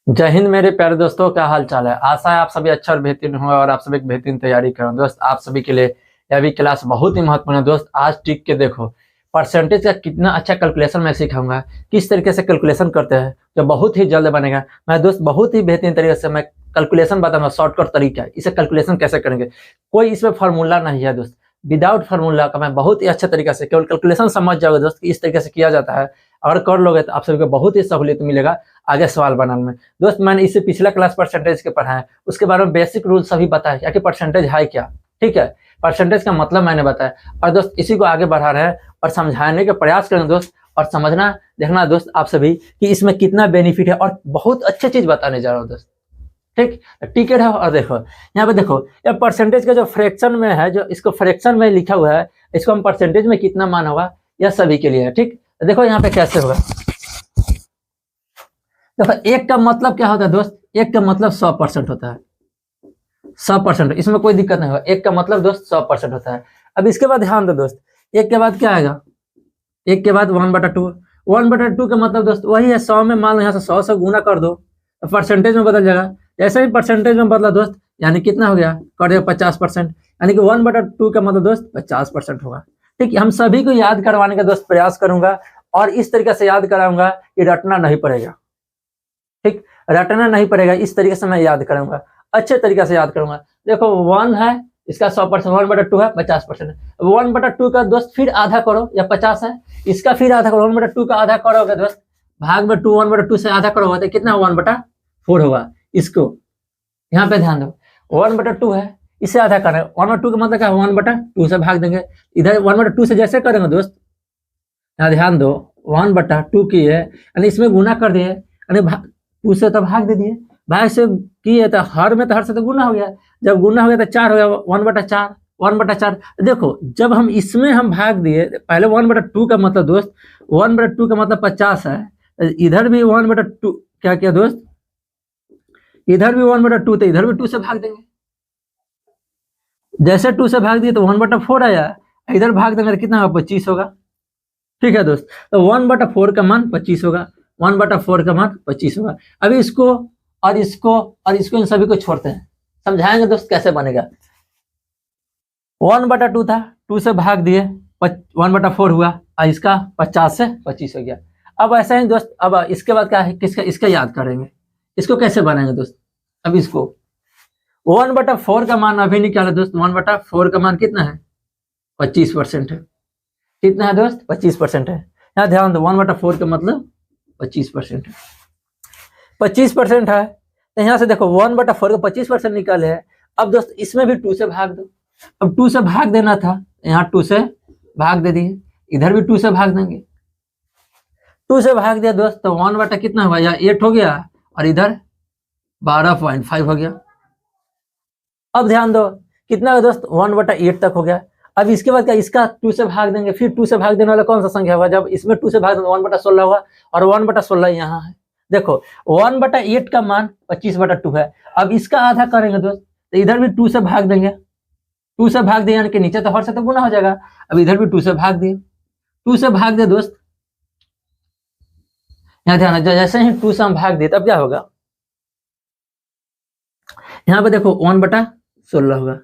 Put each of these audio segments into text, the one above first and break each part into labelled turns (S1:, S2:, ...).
S1: जय हिंद मेरे प्यारे दोस्तों, क्या हाल चाल है। आशा है आप सभी अच्छा और बेहतरीन हो और आप सभी एक बेहतरीन तैयारी करें। दोस्त आप सभी के लिए यह भी क्लास बहुत ही महत्वपूर्ण है। दोस्त आज टिक के देखो, परसेंटेज का कितना अच्छा कैलकुलेशन मैं सिखाऊंगा, किस तरीके से कैलकुलेशन करते हैं जो बहुत ही जल्द बनेगा। मैं दोस्त बहुत ही बेहतरीन तरीके से मैं कैलकुलेशन बताऊंगा, शॉर्टकट तरीका है इसे कैलकुलेशन कैसे करेंगे। कोई इसमें फार्मूला नहीं है दोस्त, विदाउट फार्मूला का मैं बहुत ही अच्छे तरीके से केवल कैलकुलेशन समझ जाओगे दोस्त कि इस तरीके से किया जाता है। अगर कर लोगे तो आप सभी को बहुत ही सहूलियत मिलेगा आगे सवाल बनाने में। दोस्त मैंने इससे पिछला क्लास परसेंटेज के पढ़ा है, उसके बारे में बेसिक रूल सभी बताया कि परसेंटेज है क्या। ठीक है, परसेंटेज का मतलब मैंने बताया और दोस्त इसी को आगे बढ़ा रहे हैं और समझाने के प्रयास करें दोस्त। और समझना देखना दोस्त आप सभी कि इसमें कितना बेनिफिट है और बहुत अच्छी चीज बताने जा रहा हूँ दोस्त। ठीक, टिकट है। और देखो यहाँ पे देखो, ये परसेंटेज का जो फ्रैक्शन में है, जो इसको फ्रैक्शन में लिखा हुआ है, इसको हम परसेंटेज में कितना मान होगा यह सभी के लिए है। ठीक, देखो यहाँ पे कैसे होगा। देखो एक का मतलब क्या होता है दोस्त, एक का मतलब 100% होता है। 100%, इसमें कोई दिक्कत नहीं होगा। एक का मतलब दोस्त 100% होता है। अब इसके बाद ध्यान दो दोस्त, एक के बाद क्या आएगा, एक के बाद 1/2। 1/2 का मतलब दोस्त वही है 100 में, मान लो यहाँ से 100 से गुना कर दो तो परसेंटेज में बदल जाएगा। जैसे ही परसेंटेज में बदला दोस्त, यानी कितना हो गया, कर दिया 50%, यानी कि 1/2 का मतलब दोस्त 50% होगा। ठीक, हम सभी को याद करवाने का दोस्त प्रयास करूंगा और इस तरीके से याद कराऊंगा कि रटना नहीं पड़ेगा। ठीक, रटना नहीं पड़ेगा, इस तरीके से मैं याद करूंगा, अच्छे तरीके से याद करूंगा। देखो 1 है, इसका 100%, 1/2 है 50%। 1/2 का दोस्त फिर आधा करो, या 50 है, इसका फिर आधा करो। 1/2 का आधा करोगे दोस्त, भाग में 2 1/2 से आधा करोगे तो कितना 1/4 होगा। इसको यहाँ पे ध्यान दो, 1/2 है, इसे आधा कर रहे हैं। 1/2 का मतलब क्या, 1/2 से भाग देंगे। इधर 1/2 से जैसे करेंगे दोस्त, यहाँ ध्यान दो, 1/2 की है यानी इसमें गुना कर दिए, यानी 2 से तो भाग दे दिए, भाग से किए तो हर में तो हर से तो गुना हो गया, जब गुना हो गया तो 4 हो गया, 1/4। 1/4 देखो, जब हम इसमें हम भाग दिए, पहले 1/2 का मतलब दोस्त, 1/2 का मतलब 50 है, इधर भी 1/2 क्या किया दोस्त, इधर भी 1/2 तो इधर भी 2 से भाग देंगे। जैसे 2 से भाग दिए तो 1/4 आया, इधर भाग देंगे तो कितना होगा, 25 होगा। ठीक है दोस्त, तो 1/4 का मान 25 होगा, 1/4 का मान 25 होगा। अभी इसको और इसको और इसको इन सभी को छोड़ते हैं, समझाएंगे दोस्त कैसे बनेगा। 1/2 था, 2 से भाग दिए, 1/4 हुआ और इसका 50 से 25 हो गया। अब ऐसा ही दोस्त, अब इसके बाद क्या है, किसका, इसका याद करेंगे, इसको कैसे बनाएंगे दोस्त। अब इसको 1/4 का मान अभी निकाले दोस्त, 1/4 का मान कितना है, 25% है। कितना है दोस्त, 25% है। यहाँ ध्यान दो, 1/4 का मतलब 25% है। 25% है तो यहाँ से देखो 1/4 का 25% निकाले है। अब दोस्त इसमें भी 2 से भाग दो। अब 2 से भाग देना था, यहाँ 2 से भाग दे दिए, इधर भी 2 से भाग देंगे। 2 से भाग दिया दोस्त तो 1 कितना हुआ, यहाँ 8 हो गया और इधर 12.5 हो गया। अब ध्यान दो कितना दोस्त, 1/8 तक हो गया। अब इसके बाद क्या, इसका 2 से भाग देंगे, फिर 2 से भाग देने वाला कौन सा संख्या होगा, जब इसमें 2 से भाग देंगे 1/16 होगा और 1/16 यहाँ है। देखो 1/8 का मान 25/2 है। अब इसका आधा करेंगे दोस्त तो इधर भी 2 से भाग देंगे, 2 से भाग दिए यानी कि नीचे तो हर से तो गुना हो जाएगा। अब इधर भी 2 से भाग दिए, 2 से भाग दे दोस्त, यहाँ ध्यान, जैसे ही 2 से हम भाग दिए तब क्या होगा, यहाँ पे देखो 1/16 होगा,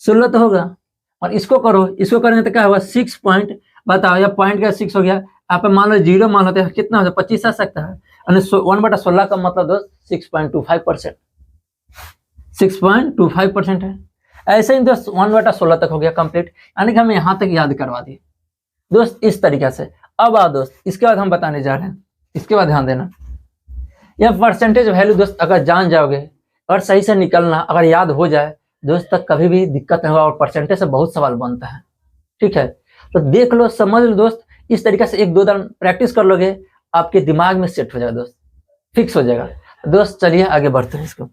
S1: 16 तो होगा। और इसको करो, इसको करेंगे तो क्या होगा, 6 पॉइंट, बताओ या पॉइंट का 6 हो गया। आप मान लो 0 मान लेते हैं, कितना हो जाए, 25 आ सकता है। 1/16 का मतलब दोस्त 6.25%, 6.25% है। ऐसे ही दोस्त 1/16 तक हो गया कंप्लीट, यानी कि हमें यहाँ तक याद करवा दिए दोस्त इस तरीके से। अब आओ दोस्त, इसके बाद हम बताने जा रहे हैं, इसके बाद ध्यान देना, यह परसेंटेज वैल्यू दोस्त अगर जान जाओगे और सही से निकलना अगर याद हो जाए दोस्त, तक कभी भी दिक्कत नहीं होगा और परसेंटेज से बहुत सवाल बनता है। ठीक है, तो देख लो, समझ लो दोस्त, इस तरीके से 1-2 दिन प्रैक्टिस कर लोगे, आपके दिमाग में सेट हो जाएगा दोस्त, फिक्स हो जाएगा दोस्त। चलिए आगे बढ़ते हैं इसको।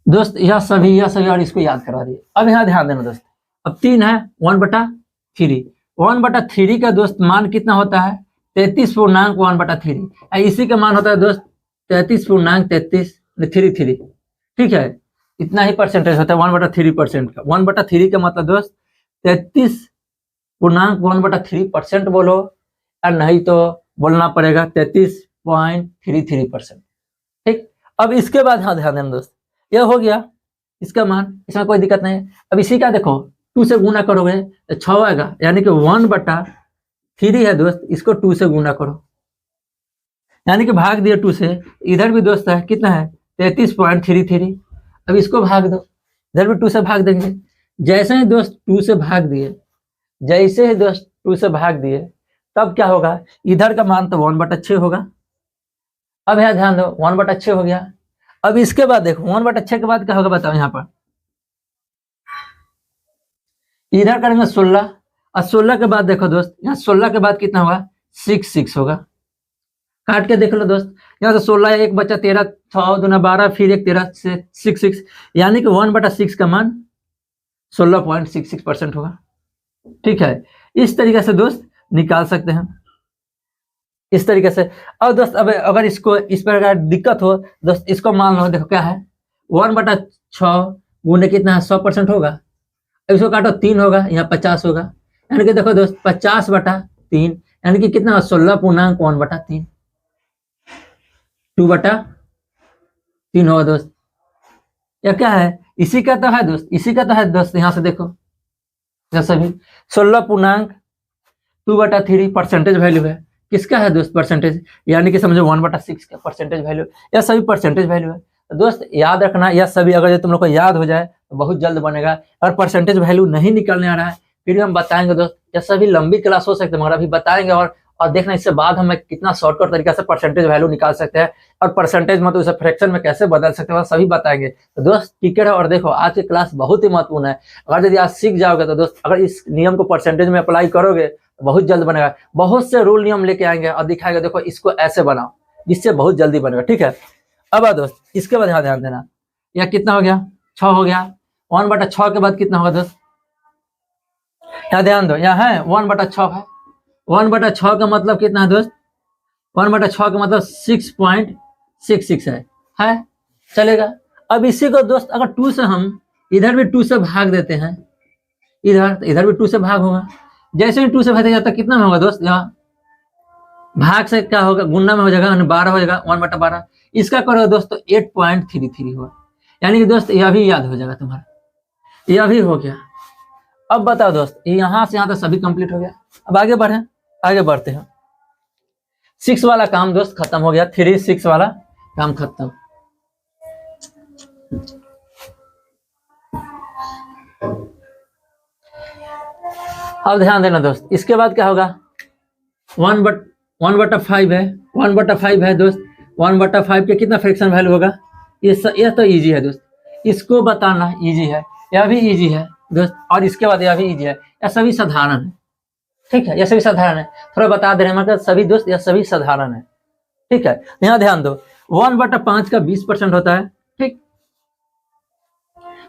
S1: दोस्त यह सभी और इसको याद करवा दिए। अब यहाँ ध्यान देना दोस्त, अब 3 है, 1/3, 1/3 का दोस्त मान कितना होता है, 33.1/3। इसी का मान होता है दोस्त 33.33। ठीक है, इतना ही परसेंटेज होता है 1/3% का। 1/3 का मतलब दोस्त 33.13% बोलो, और नहीं तो बोलना पड़ेगा 33.33%। ठीक, अब इसके बाद हाँ ध्यान देना दोस्त, ये हो गया इसका मान, इसमें कोई दिक्कत नहीं है। अब इसी का देखो 2 से गुना करोगे तो 6 आएगा, यानी कि 1/3 है दोस्त, इसको 2 से गुना करो, यानी कि भाग दिया 2 से। इधर भी दोस्त है, कितना है 33.33। अब इसको भाग दो, इधर भी 2 से भाग देंगे। जैसे ही दोस्त 2 से भाग दिए, जैसे ही दोस्त 2 से भाग दिए, तब क्या होगा, इधर का मान तो 1/6 होगा। अब यहाँ ध्यान दो, 1/6 हो गया। अब इसके बाद देखो 1/6 के बाद क्या होगा बताओ, यहाँ पर इधर करेंगे 16, और 16 के बाद देखो दोस्त, यहाँ 16 के बाद कितना होगा, 6 होगा। काट के देख लो दोस्त, यहाँ से 16 एक बचा 13, 6 दूना 12, फिर एक 13 से 6, यानी कि 1/6 का मान 16.66% होगा। ठीक है, इस तरीके से दोस्त निकाल सकते हैं, इस तरीके से। और दोस्त अब अगर इसको इस प्रकार दिक्कत हो दोस्त, इसको मान लो, देखो क्या है 1/6 गुने कितना है 100% होगा। इसको काटो 3 होगा, यहाँ 50 होगा, यानी कि देखो दोस्त 50/3, यानी कि कितना 16.1/3, 2/3 होगा दोस्त। या क्या है, इसी का तो है दोस्त, इसी का तो है दोस्त। यहाँ से देखो जैसा भी 16.2/3 परसेंटेज वैल्यू है, किसका है दोस्त परसेंटेज, यानी कि समझो 1/6 का परसेंटेज वैल्यू, यह सभी परसेंटेज वैल्यू है। तो दोस्त याद रखना, यह सभी अगर तुम लोग को याद हो जाए तो बहुत जल्द बनेगा। और परसेंटेज वैल्यू नहीं निकलने आ रहा है, फिर भी हम बताएंगे दोस्त, यह सभी लंबी क्लास हो सकते हैं मगर अभी बताएंगे। और देखना इससे बाद हम कितना शॉर्टकट तरीका से परसेंटेज वैल्यू निकाल सकते हैं, और परसेंटेज मतलब उसे फ्रैक्शन में कैसे बदल सकते हैं, सभी बताएंगे। तो दोस्त टिकट है, और देखो आज की क्लास बहुत ही महत्वपूर्ण है। अगर यदि आज सीख जाओगे तो दोस्त, अगर इस नियम को परसेंटेज में अप्लाई करोगे तो बहुत जल्द बनेगा। बहुत से रूल नियम लेके आएंगे और दिखाएंगे, देखो इसको ऐसे बनाओ, जिससे बहुत जल्दी बनेगा। ठीक है, अब दोस्त इसके बाद यहाँ ध्यान देना, यह कितना हो गया 6 हो गया। 1/6 के बाद कितना होगा दोस्त, यहाँ ध्यान दो, यहाँ है 1/6 है। 1/6 का मतलब कितना है दोस्त, 1/6 का मतलब 6.66 है, चलेगा। अब इसी को दोस्त अगर 2 से हम इधर भी 2 से भाग देते हैं, इधर भी 2 से भाग होगा। जैसे ही 2 से भाग जाता कितना में होगा दोस्त, यहाँ भाग से क्या होगा, गुना में हो जाएगा, 12 हो जाएगा, 1/12। इसका करो दोस्त तो 8.33 होगा, यानी कि दोस्त यह भी याद हो जाएगा तुम्हारा, यह भी हो गया। अब बताओ दोस्त, यहाँ से यहाँ तक सभी कंप्लीट हो गया। अब आगे बढ़ते हैं। 6 वाला काम दोस्त खत्म हो गया, 3 6 वाला काम खत्म। अब ध्यान देना दोस्त, इसके बाद क्या होगा, 1/5 है, 1/5 है दोस्त। 1/5 के कितना फ्रैक्शन वैल्यू होगा, यह तो इजी है दोस्त, इसको बताना इजी है, यह भी इजी है दोस्त, और इसके बाद यह भी इजी है। यह सभी साधारण है, ठीक है, यह सभी साधारण है। थोड़ा बता दे रहे हैं मतलब सभी दोस्त, यह सभी साधारण है। ठीक है, यहाँ ध्यान दो, 1/5 का 20% होता है। ठीक,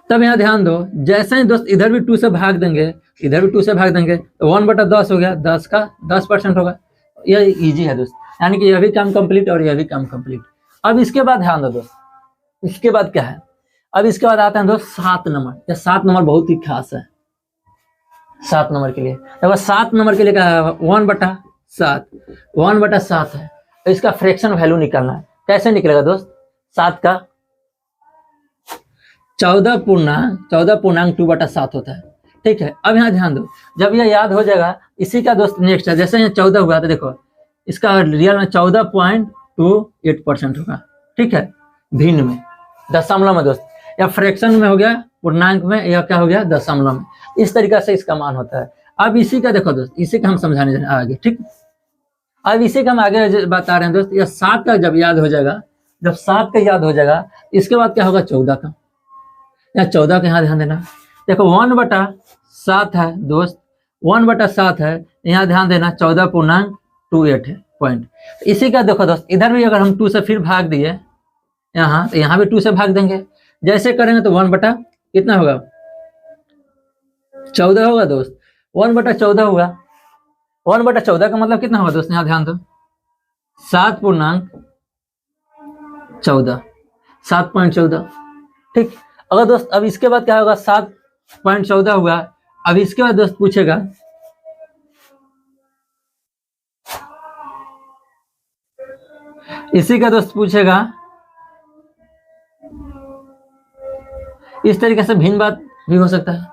S1: तब यहाँ ध्यान दो, जैसे ही दोस्त इधर भी 2 से भाग देंगे, इधर भी 2 से भाग देंगे, तो 1/10 हो गया, 10 का 10% होगा। यह इजी है दोस्त, यानी कि यह भी काम कंप्लीट और यह भी काम कंप्लीट। अब इसके बाद ध्यान दो दोस्त, इसके बाद क्या है, अब इसके बाद आते हैं दोस्त 7 नंबर। यह 7 नंबर बहुत ही खास है 7 नंबर के लिए। देखो 7 नंबर के लिए क्या है, 1/7, 1/7 है, तो इसका फ्रैक्शन वैल्यू निकालना है। कैसे निकलेगा दोस्त, 7 का 14.2/7 होता है। ठीक है, अब यहाँ ध्यान दो, जब यह याद हो जाएगा, इसी का दोस्त नेक्स्ट है, जैसे यहाँ 14 हुआ तो देखो इसका रियल में 14.28% होगा। ठीक है, भिन्न में, दशमलव में दोस्त, या फ्रैक्शन में हो गया, पूर्णांक में, या क्या हो गया दशमलव में। इस तरीके से इसका मान होता है। अब इसी का देखो दोस्त, इसी का हम समझाने आगे। ठीक, अब इसी का हम आगे बता रहे हैं दोस्त, यह 7 का जब याद हो जाएगा, जब 7 का याद हो जाएगा, इसके बाद क्या होगा 14 का, या 14 का यहाँ ध्यान देना। देखो 1/7 है दोस्त, 1/7 है, यहाँ ध्यान देना 14.28 है पॉइंट। इसी का देखो दोस्त, इधर भी अगर हम 2 से फिर भाग दिए यहाँ, तो यहाँ भी 2 से भाग देंगे। जैसे करेंगे तो 1/ कितना होगा 14 होगा दोस्त, 1/14 होगा। 1/14 का मतलब कितना होगा दोस्त, यहाँ ध्यान दो 7.14, 7.14। ठीक, अगर दोस्त अब इसके बाद क्या होगा, 7.14 हुआ, अब इसके बाद दोस्त पूछेगा इसी का दोस्त पूछेगा इस तरीके से भिन्न बात भी हो सकता है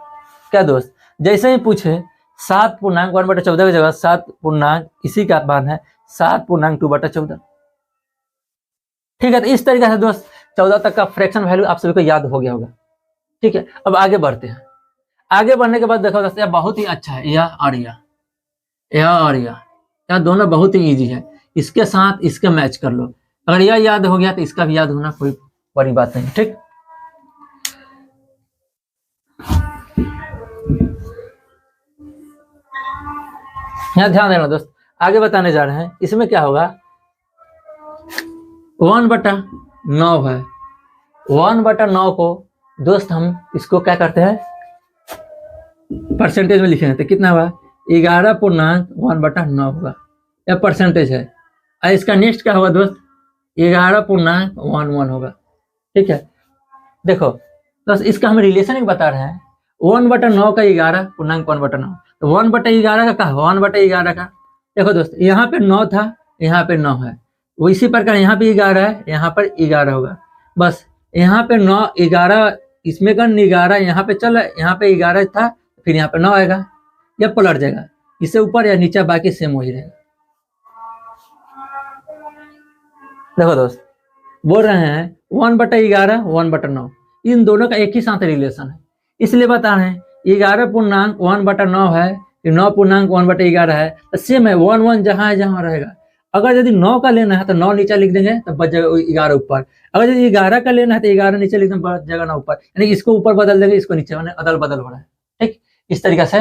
S1: क्या दोस्त, जैसे ही पूछे 7.1/14 की जगह 7 पूर्णांक इसी का मान है 7.2/14। ठीक है, तो इस तरीके से दोस्त 14 तक का फ्रैक्शन वैल्यू आप सभी को याद हो गया होगा। ठीक है, अब आगे बढ़ते हैं। आगे बढ़ने के बाद देखो दोस्त यह बहुत ही अच्छा है, यह और यह दोनों बहुत ही इजी है। इसके साथ इसके मैच कर लो, अगर यह याद हो गया तो इसका भी याद होना कोई बड़ी बात नहीं। ठीक, यहाँ ध्यान देना दोस्त, आगे बताने जा रहे हैं। इसमें क्या होगा 1/9 है, 1/9 को दोस्त हम इसको क्या करते हैं परसेंटेज में लिखेंगे तो कितना हुआ 11.1/9 होगा, यह परसेंटेज है। और इसका नेक्स्ट क्या होगा दोस्त 11.11 होगा। ठीक है, देखो दोस्त इसका हम रिलेशन एक बता रहे हैं 1/9 का 11.1/9, तो 1/11 का क्या है 1/11 का। देखो दोस्त यहाँ पे 9 था, यहाँ पे 9 है, वो इसी प्रकार यहाँ पे 11 है, यहाँ पर 11 होगा। बस यहाँ पे 9 11 इसमें का 11 यहाँ पे चल, यहाँ पे 11 था, फिर यहाँ पे 9 आएगा, यह पलट जाएगा, इससे ऊपर या नीचे बाकी सेम हो ही रहेगा। देखो दोस्त बोल रहे हैं 1/11 1/9 इन दोनों का एक ही साथ रिलेशन है, इसलिए बता रहे हैं 11.1/9 है, 9.1/11 है, तो सेम है 1 जहां है जहां रहेगा। अगर यदि 9 का लेना है तो 9 नीचे लिख देंगे तो बच जाएगा 11 ऊपर। अगर यदि 11 का लेना है तो 11 नीचे लिख देंगे बच जाएगा 9 ऊपर, यानी इसको ऊपर बदल देंगे इसको नीचे, यानी अदल बदल हो रहा है। ठीक, इस तरीके से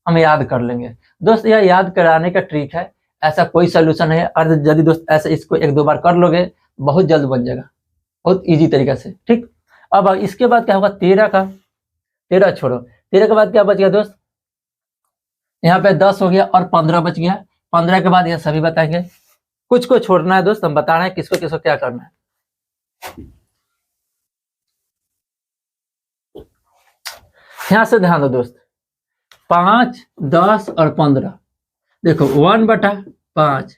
S1: हम याद कर लेंगे दोस्त, यह याद कराने का ट्रिक है, ऐसा कोई सोल्यूशन है। और यदि दोस्त ऐसे इसको 1-2 बार कर लोगे बहुत जल्द बन जाएगा, बहुत इजी तरीके से। ठीक, अब इसके बाद क्या होगा 13 छोड़ो, 13 के बाद क्या बच गया दोस्त यहाँ पे 10 हो गया और 15 बच गया। 15 के बाद यह सभी बताएंगे, कुछ को छोड़ना है दोस्त, हम बता रहे हैं किसको किसको क्या करना है। यहां से ध्यान दो दोस्त 5, 10 और 15, देखो 1/5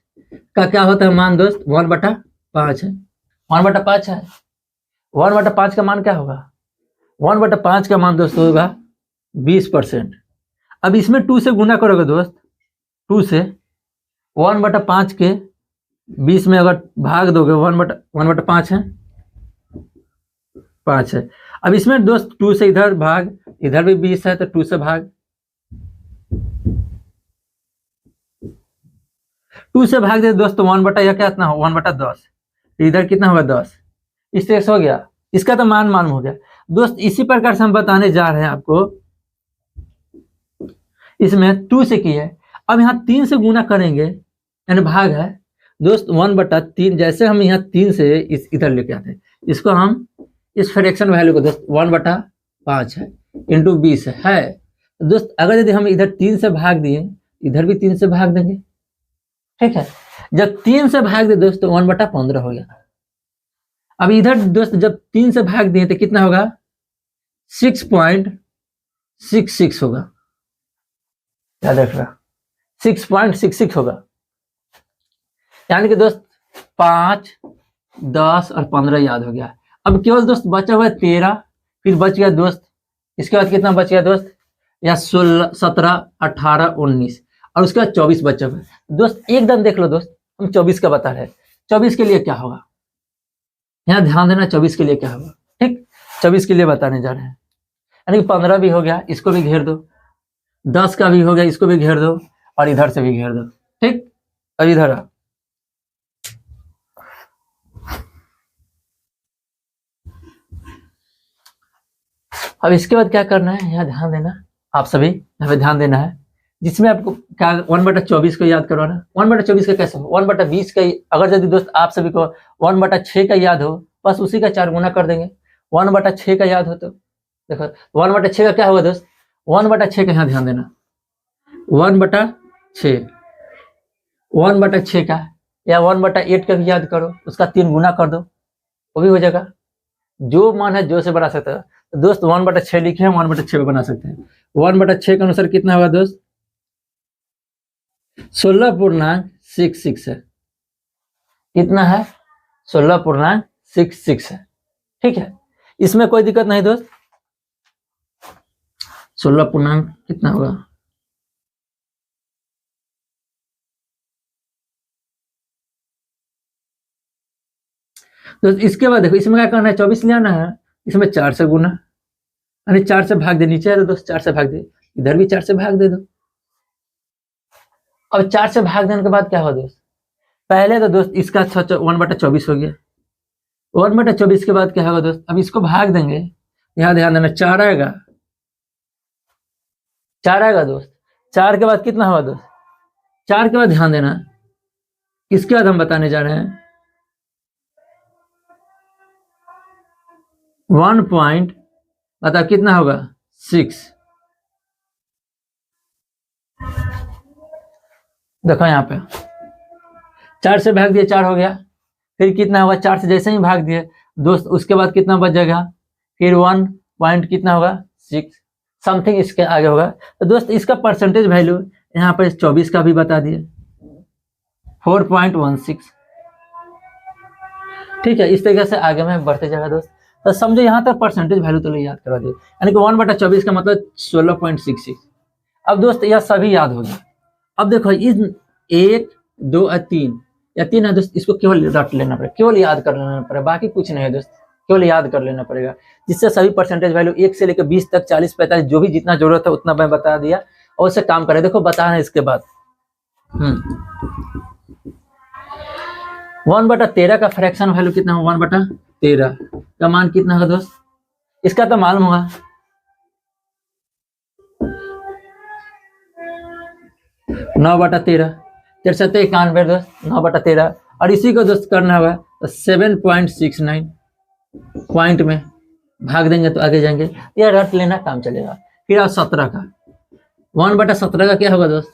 S1: का क्या होता है मान दोस्त 1/5 है, 1/5 है, 1/5 का मान क्या होगा 1/5 का मान दोस्त होगा 20%। अब इसमें 2 से गुना करोगे दोस्त, 2 से 1/5 के 20 में अगर भाग दोगे 1/5 है 5 है। अब इसमें दोस्त 2 से इधर भाग, इधर भी 20 है तो 2 से भाग, 2 से भाग दे दोस्त 1/, यह कितना हो 1/10, इधर कितना होगा 10, इस तरह से हो गया, इसका तो मान मालूम हो गया दोस्त। इसी प्रकार से हम बताने जा रहे हैं आपको, इसमें 2 से की है, अब यहाँ 3 से गुना करेंगे यानी भाग है दोस्त 1/3, जैसे हम यहाँ 3 से इस इधर लेके आते हैं, इसको हम इस फ्रैक्शन वैल्यू को दोस्त 1/5 है इंटू 20 है दोस्त। अगर यदि हम इधर 3 से भाग दिए इधर भी 3 से भाग देंगे। ठीक है, जब 3 से भाग दे दोस्त 1/15 हो गया। अब इधर दोस्त जब 3 से भाग दिए तो कितना होगा 6.66 होगा, याद रखना 6.66 होगा। यानी कि दोस्त 5, 10 और 15 याद हो गया। अब केवल दोस्त बचा हुआ है 13, फिर बच गया दोस्त, इसके बाद कितना बच गया दोस्त या 16, 17, 18, 19 और उसके बाद 24 बचा हुआ है दोस्त। एकदम देख लो दोस्त, हम 24 का बता रहे हैं, 24 के लिए क्या होगा यहाँ ध्यान देना, 24 के लिए क्या होगा। ठीक, 24 के लिए बताने जा रहे हैं, यानी कि 15 भी हो गया, इसको भी घेर दो, 10 का भी हो गया, इसको भी घेर दो और इधर से भी घेर दो। ठीक, अब इधर आ, अब इसके बाद क्या करना है यहाँ ध्यान देना, आप सभी यहाँ पे ध्यान देना है, जिसमें आपको क्या 1/24 को याद करवाना। 1/24 का कैसे 1/20 का, अगर यदि दोस्त आप सभी को 1/6 का याद हो बस उसी का 4 गुना कर देंगे। 1/6 का याद हो तो देखो 1/6 का क्या होगा दोस्त 1/6 का यहाँ ध्यान देना 1/6, 1/6 का या 1/8 का भी याद करो, उसका 3 गुना कर दो वो भी हो जाएगा। जो मान है जो से बढ़ा सकते हो, दोस्त 1/6 लिखे हैं, 1/6 बना सकते हैं। 1/6 के अनुसार कितना होगा दोस्त? 16.66 है। कितना है? 16.66 है। ठीक है, इसमें कोई दिक्कत नहीं दोस्त। 16 पूर्णांक कितना होगा? दोस्त इसके बाद देखो, इसमें क्या करना है? 24 ले आना है, इसमें 4 से गुना, यानी 4 से भाग दे। नीचे है तो दोस्त 4 से भाग दे, इधर भी 4 से भाग दे दो। अब 4 से भाग देने के बाद क्या होगा दोस्त? पहले तो दोस्त इसका 1/24 हो गया। 1/24 के बाद क्या होगा दोस्त? अब इसको भाग देंगे, यहाँ ध्यान देना, 4 आएगा, 4 आएगा दोस्त। 4 के बाद कितना होगा दोस्त? 4 के बाद ध्यान देना, इसके बाद हम बताने जा रहे हैं 1 पॉइंट, बताओ कितना होगा? 6। देखो यहाँ पे 4 से भाग दिए, 4 हो गया। फिर कितना होगा? 4 से जैसे ही भाग दिए दोस्त, उसके बाद कितना बचेगा? फिर 1 पॉइंट कितना होगा? 6 समथिंग इसके आगे होगा। तो दोस्त इसका परसेंटेज वैल्यू यहाँ पर 24 का भी बता दिए, 4.16। ठीक है, इस तरीके से आगे में बढ़ते जाएगा दोस्त। तो समझो यहाँ तक परसेंटेज वैल्यू तो याद करा दिए, यानी कि 1/24 का मतलब 16.66। अब दोस्त यह सभी याद हो गया। अब देखो इस 1, 2 और 3 या 3 है दोस्त, इसको केवल रट लेना पड़ेगा, केवल याद कर लेना पड़ेगा, बाकी कुछ नहीं है दोस्त, केवल याद कर लेना पड़ेगा। जिससे सभी परसेंटेज वैल्यू 1 से लेकर 20 तक, 40, 45 जो भी जितना जरूरत है उतना मैं बता दिया, और उससे काम करें। देखो बताना इसके बाद 1/13 का फ्रैक्शन वैल्यू कितना होगा? 1/13 का मान कितना होगा दोस्त? इसका तो मालूम होगा, 9/13, 93 91 दोस्त, 9/13। और इसी को दोस्त करना होगा तो 7.69 पॉइंट में भाग देंगे तो आगे जाएंगे, या रट लेना, काम चलेगा। फिर आप 17 का 1/17 का क्या होगा दोस्त?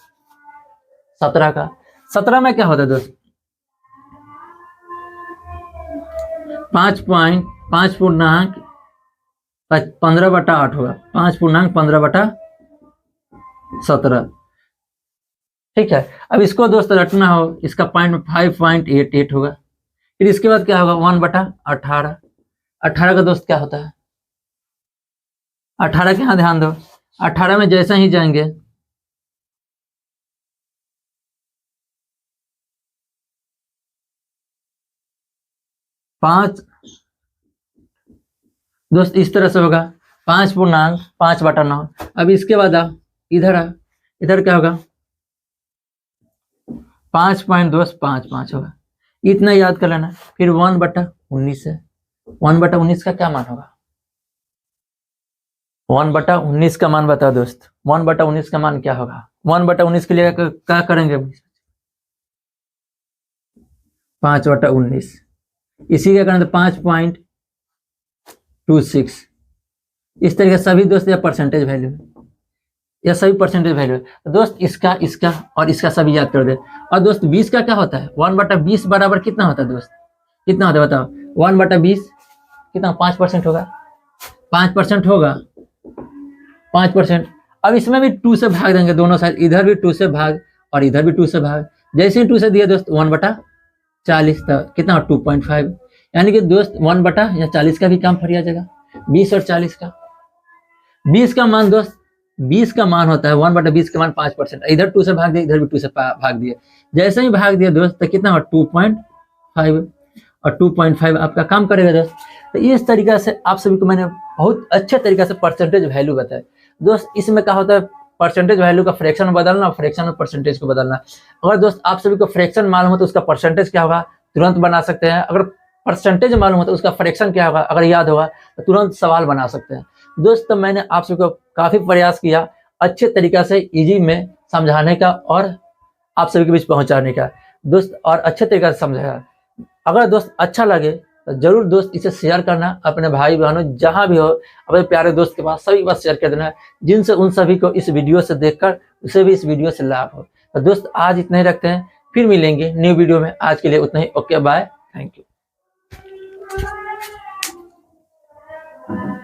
S1: 17 में क्या होता है दोस्त? 5 पूर्णांक 15/8 होगा, 5 पूर्णांक 15/17। ठीक है, अब इसको दोस्त रटना हो, इसका पॉइंट 5.88 होगा। फिर इसके बाद क्या होगा? 1/18। 18 का दोस्त क्या होता है? 18 के यहाँ ध्यान दो, 18 में जैसे ही जाएंगे पांच दोस्त इस तरह से होगा, 5 पूर्णांक 5/9। अब इसके बाद इधर क्या होगा? 5.255 होगा, इतना याद कर लेना। फिर 1/19 है, 1/19 का क्या मान होगा? 1/19 का मान बताओ दोस्त, 1/19 का मान क्या होगा? 1/19 के लिए क्या करेंगे? 5/19, इसी के कारण 5.26। इस तरीके से सभी दोस्त, यह परसेंटेज वैल्यू है, यह सभी परसेंटेज वैल्यू है। तो दोस्त इसका और इसका सभी याद कर दे। और दोस्त 20 का क्या होता है? 1/20 बराबर कितना होता है दोस्त? कितना होता है बताओ? 1/20 कितना? 5% होगा, 5% होगा, 5%। अब इसमें भी 2 से भाग देंगे दोनों साइड, इधर भी 2 से भाग और इधर भी 2 से भाग। जैसे ही 2 से दिया दोस्त 1/40, कितना? 2.5। यानी कि दोस्त 1/40 का भी काम फरिया जाएगा। 20 और 40 का, 20 का मान दोस्त, 20 का मान होता है 1/20 का मान 5%। इधर 2 से भाग दिया, इधर भी 2 से भाग दिया। जैसे ही भाग दिया दोस्त तो कितना हुआ? 2.5, और 2.5 आपका काम करेगा दोस्त। तो इस तरीके से आप सभी को मैंने बहुत अच्छे तरीके से परसेंटेज वैल्यू बताया दोस्त। इसमें क्या होता है? परसेंटेज वैल्यू का फ्रैक्शन बदलना, फ्रैक्शन में परसेंटेज को बदलना। अगर दोस्त आप सभी को फ्रैक्शन मालूम हो तो उसका परसेंटेज क्या होगा तुरंत बना सकते हैं। अगर परसेंटेज मालूम हो तो उसका फ्रैक्शन क्या होगा अगर याद होगा तो तुरंत सवाल बना सकते हैं दोस्त। तो मैंने आप सभी को काफी प्रयास किया अच्छे तरीके से इजी में समझाने का और आप सभी के बीच पहुंचाने का दोस्त, और अच्छे तरीके से समझाया। अगर दोस्त अच्छा लगे तो जरूर दोस्त इसे शेयर करना अपने भाई बहनों जहां भी हो, अपने प्यारे दोस्त के पास, सभी के पास शेयर कर देना, जिनसे उन सभी को इस वीडियो से देखकर उसे भी इस वीडियो से लाभ हो। तो दोस्त आज इतना ही रखते हैं, फिर मिलेंगे न्यू वीडियो में। आज के लिए उतना ही, ओके बाय, थैंक यू।